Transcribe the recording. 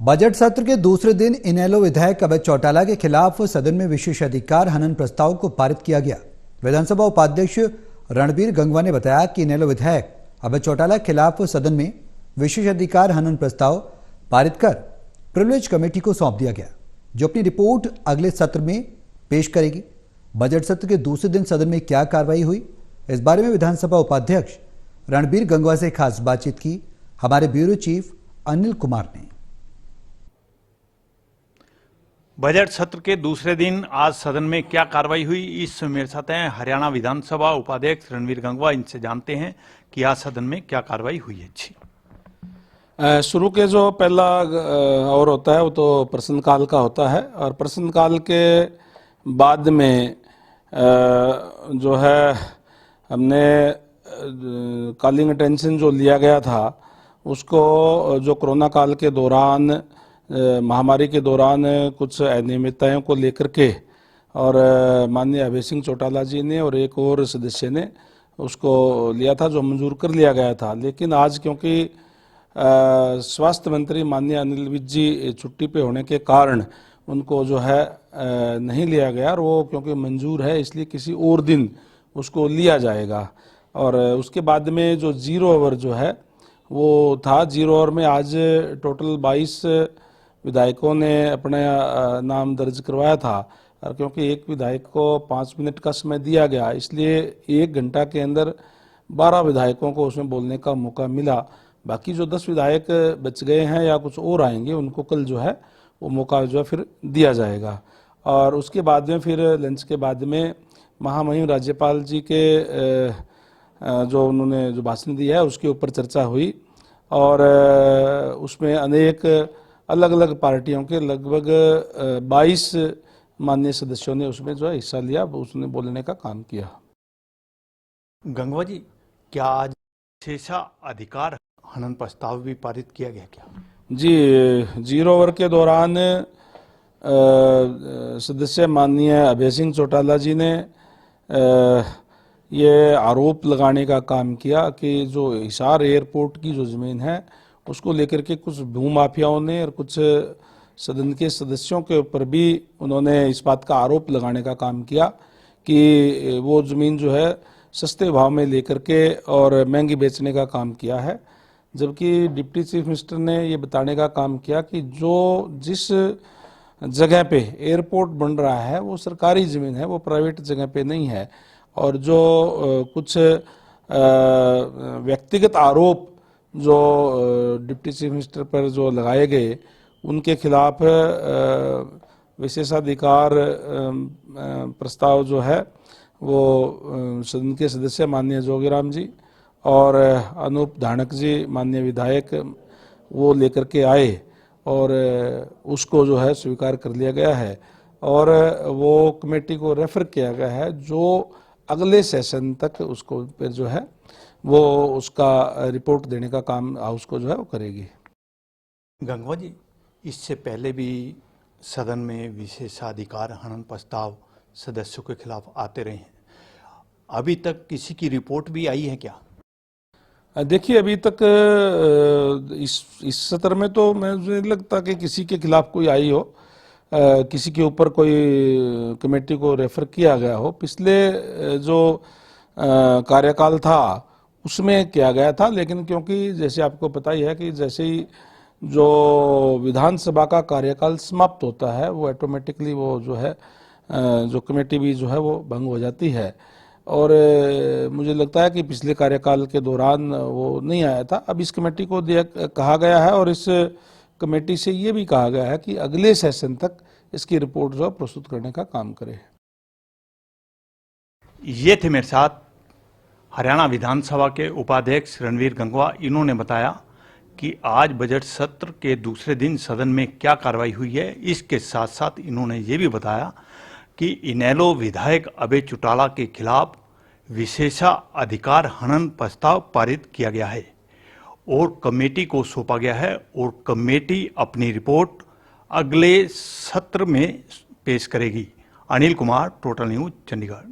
Budget सत्र के दूसरे दिन इनेलो विधायक अभय चौटाला के खिलाफ सदन में विशेषाधिकार हनन प्रस्ताव को पारित किया गया। विधानसभा उपाध्यक्ष रणबीर गंगवा ने बताया कि इनेलो विधायक अभय चौटाला के खिलाफ सदन में विशेषाधिकार हनन प्रस्ताव पारित कर प्रिविलेज कमेटी को सौंप दिया गया, जो अपनी रिपोर्ट अगले सत्र में पेश करेगी। बजट सत्र के दूसरे दिन सदन में क्या कार्रवाई हुई, इस बारे में विधानसभा उपाध्यक्ष रणबीर गंगवा से खास बातचीत की हमारे ब्यूरो चीफ अनिल कुमार ने। बजट सत्र के दूसरे दिन आज सदन में क्या कार्रवाई हुई, इस मेरे साथ हैं हरियाणा विधानसभा उपाध्यक्ष रणबीर गंगवा। इनसे जानते हैं कि आज सदन में क्या कार्रवाई हुई है। शुरू के जो पहला और होता है वो तो प्रश्नकाल का होता है, और प्रश्नकाल के बाद में जो है हमने कॉलिंग अटेंशन जो लिया गया था उसको, जो कोरोना काल के दौरान महामारी के दौरान कुछ अनियमितताओं को लेकर के, और माननीय अभय सिंह चौटाला जी ने और एक और सदस्य ने उसको लिया था, जो मंजूर कर लिया गया था। लेकिन आज क्योंकि स्वास्थ्य मंत्री माननीय अनिल विज जी छुट्टी पे होने के कारण उनको जो है नहीं लिया गया, और वो क्योंकि मंजूर है इसलिए किसी और दिन उसको लिया जाएगा। और उसके बाद में जो 0 ओवर जो है वो था, 0 ओवर में आज टोटल 22 विधायकों ने अपना नाम दर्ज करवाया था, और क्योंकि एक विधायक को 5 मिनट का समय दिया गया, इसलिए 1 घंटा के अंदर 12 विधायकों को उसमें बोलने का मौका मिला। बाकी जो 10 विधायक बच गए हैं या कुछ और आएंगे, उनको कल जो है वो मौका जो है फिर दिया जाएगा। और उसके बाद में फिर लंच के बाद में महामहिम राज्यपाल जी के जो उन्होंने जो भाषण दिया है उसके ऊपर चर्चा हुई, और उसमें अनेक अलग अलग पार्टियों के लगभग 22 माननीय सदस्यों ने उसमें जो है हिस्सा लिया, उसने बोलने का काम किया। गंगवा जी, क्या आज विशेषाधिकार हनन प्रस्ताव भी पारित किया गया क्या? जी, 0 ओवर के दौरान सदस्य माननीय अभय सिंह चौटाला जी ने ये आरोप लगाने का काम किया कि जो हिसार एयरपोर्ट की जो ज़मीन है उसको लेकर के कुछ भूमाफियाओं ने और कुछ सदन के सदस्यों के ऊपर भी उन्होंने इस बात का आरोप लगाने का काम किया कि वो ज़मीन जो है सस्ते भाव में लेकर के और महंगी बेचने का काम किया है। जबकि डिप्टी चीफ मिनिस्टर ने ये बताने का काम किया कि जो जिस जगह पे एयरपोर्ट बन रहा है वो सरकारी ज़मीन है, वो प्राइवेट जगह पे नहीं है। और जो कुछ व्यक्तिगत आरोप जो डिप्टी चीफ मिनिस्टर पर जो लगाए गए, उनके खिलाफ विशेषाधिकार प्रस्ताव जो है वो सदन के सदस्य माननीय जोगीराम जी और अनूप धानक जी माननीय विधायक वो लेकर के आए, और उसको जो है स्वीकार कर लिया गया है, और वो कमेटी को रेफर किया गया है, जो अगले सेशन तक उसको फिर जो है वो उसका रिपोर्ट देने का काम हाउस को जो है वो करेगी। गंगवा जी, इससे पहले भी सदन में विशेषाधिकार हनन प्रस्ताव सदस्यों के खिलाफ आते रहे हैं, अभी तक किसी की रिपोर्ट भी आई है क्या? देखिए, अभी तक इस सत्र में तो मुझे नहीं लगता कि किसी के खिलाफ कोई आई हो, किसी के ऊपर कोई कमेटी को रेफर किया गया हो। पिछले जो कार्यकाल था उसमें किया गया था, लेकिन क्योंकि जैसे आपको पता ही है कि जैसे ही जो विधानसभा का कार्यकाल समाप्त होता है वो ऑटोमेटिकली वो जो है जो कमेटी भी जो है वो भंग हो जाती है, और मुझे लगता है कि पिछले कार्यकाल के दौरान वो नहीं आया था। अब इस कमेटी को कहा गया है, और इस कमेटी से ये भी कहा गया है कि अगले सेशन तक इसकी रिपोर्ट जो प्रस्तुत करने का काम करे। ये थे मेरे साथ हरियाणा विधानसभा के उपाध्यक्ष रणबीर गंगवा। इन्होंने बताया कि आज बजट सत्र के दूसरे दिन सदन में क्या कार्रवाई हुई है। इसके साथ साथ इन्होंने ये भी बताया कि इनेलो विधायक अभय चौटाला के खिलाफ विशेषाधिकार हनन प्रस्ताव पारित किया गया है और कमेटी को सौंपा गया है, और कमेटी अपनी रिपोर्ट अगले सत्र में पेश करेगी। Anil Kumar, total news, Chandigarh.